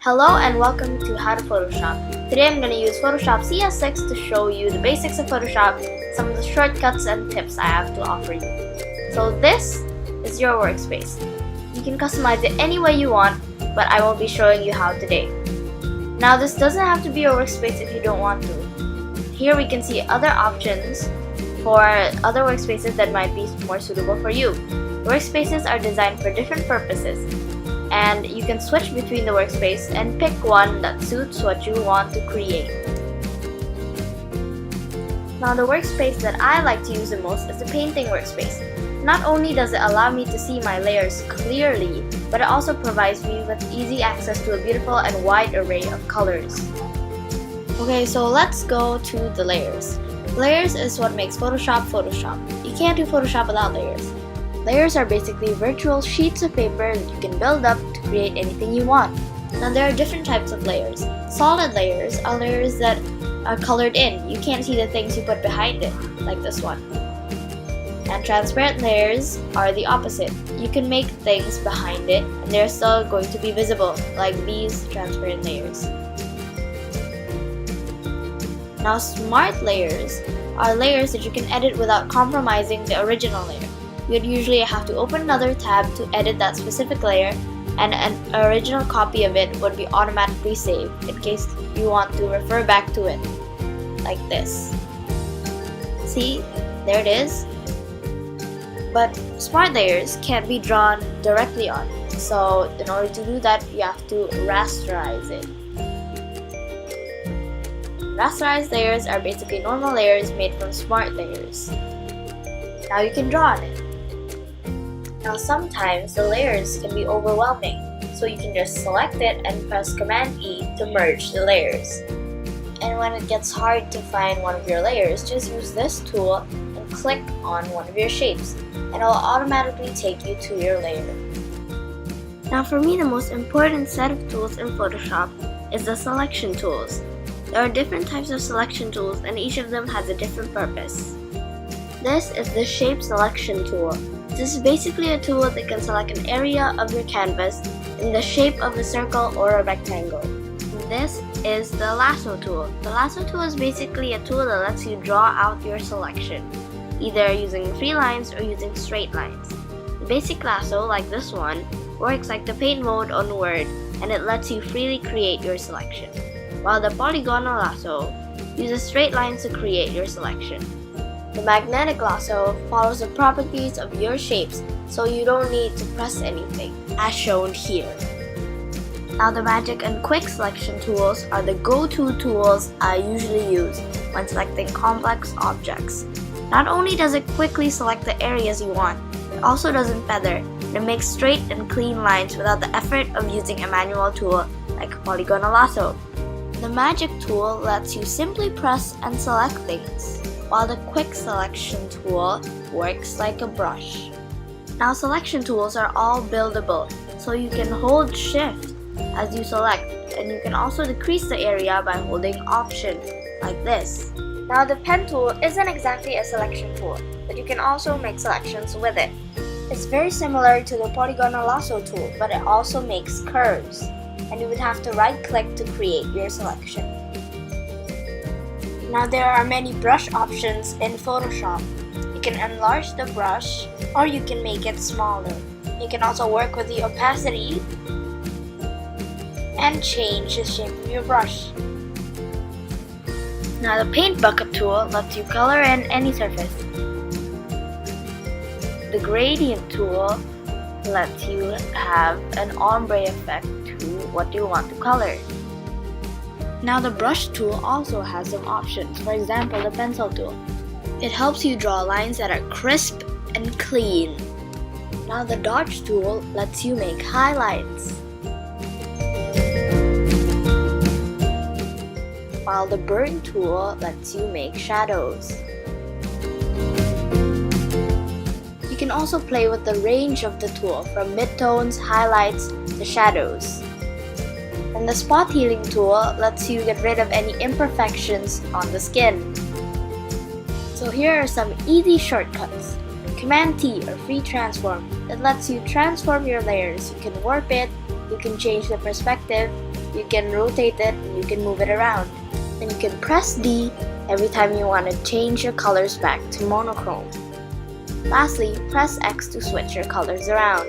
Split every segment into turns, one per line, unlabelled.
Hello and welcome to How to Photoshop. Today I'm going to use Photoshop CS6 to show you the basics of Photoshop, some of the shortcuts and tips I have to offer you. So this is your workspace. You can customize it any way you want, but I will be showing you how today. Now this doesn't have to be your workspace if you don't want to. Here we can see other options for other workspaces that might be more suitable for you. Workspaces are designed for different purposes, and you can switch between the workspace and pick one that suits what you want to create. Now the workspace that I like to use the most is the painting workspace. Not only does it allow me to see my layers clearly, but it also provides me with easy access to a beautiful and wide array of colors. Okay, so let's go to the layers. Layers is what makes Photoshop Photoshop. You can't do Photoshop without layers. Layers are basically virtual sheets of paper that you can build up to create anything you want. Now there are different types of layers. Solid layers are layers that are colored in. You can't see the things you put behind it, like this one. And transparent layers are the opposite. You can make things behind it and they're still going to be visible, like these transparent layers. Now smart layers are layers that you can edit without compromising the original layer. You'd usually have to open another tab to edit that specific layer, and an original copy of it would be automatically saved in case you want to refer back to it, like this. See, there it is. But smart layers can't be drawn directly on, so in order to do that, you have to rasterize it. Rasterized layers are basically normal layers made from smart layers. Now you can draw on it. Now sometimes the layers can be overwhelming, so you can just select it and press Command E to merge the layers. And when it gets hard to find one of your layers, just use this tool and click on one of your shapes, and it will automatically take you to your layer. Now for me, the most important set of tools in Photoshop is the selection tools. There are different types of selection tools and each of them has a different purpose. This is the shape selection tool. This is basically a tool that can select an area of your canvas in the shape of a circle or a rectangle. This is the lasso tool. The lasso tool is basically a tool that lets you draw out your selection, either using free lines or using straight lines. The basic lasso, like this one, works like the paint mode on Word, and it lets you freely create your selection, while the polygonal lasso uses straight lines to create your selection. The magnetic lasso follows the properties of your shapes, so you don't need to press anything, as shown here. Now the magic and quick selection tools are the go-to tools I usually use when selecting complex objects. Not only does it quickly select the areas you want, it also doesn't feather, and it makes straight and clean lines without the effort of using a manual tool like a polygonal lasso. The magic tool lets you simply press and select things, while the quick selection tool works like a brush. Now selection tools are all buildable, so you can hold Shift as you select, and you can also decrease the area by holding Option, like this. Now the pen tool isn't exactly a selection tool, but you can also make selections with it. It's very similar to the polygonal lasso tool, but it also makes curves, and you would have to right-click to create your selection. Now there are many brush options in Photoshop. You can enlarge the brush or you can make it smaller. You can also work with the opacity and change the shape of your brush. Now the paint bucket tool lets you color in any surface. The gradient tool lets you have an ombre effect to what you want to color. Now the brush tool also has some options, for example the pencil tool. It helps you draw lines that are crisp and clean. Now the dodge tool lets you make highlights, while the burn tool lets you make shadows. You can also play with the range of the tool from midtones, highlights, to shadows. And the spot healing tool lets you get rid of any imperfections on the skin. So here are some easy shortcuts. Command T or free transform that lets you transform your layers. You can warp it, you can change the perspective, you can rotate it and you can move it around. And you can press D every time you want to change your colors back to monochrome. Lastly, press X to switch your colors around.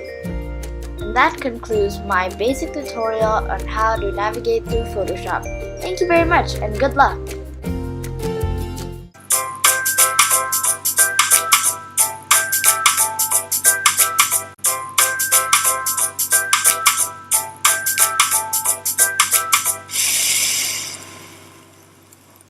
And that concludes my basic tutorial on how to navigate through Photoshop. Thank you very much and good luck!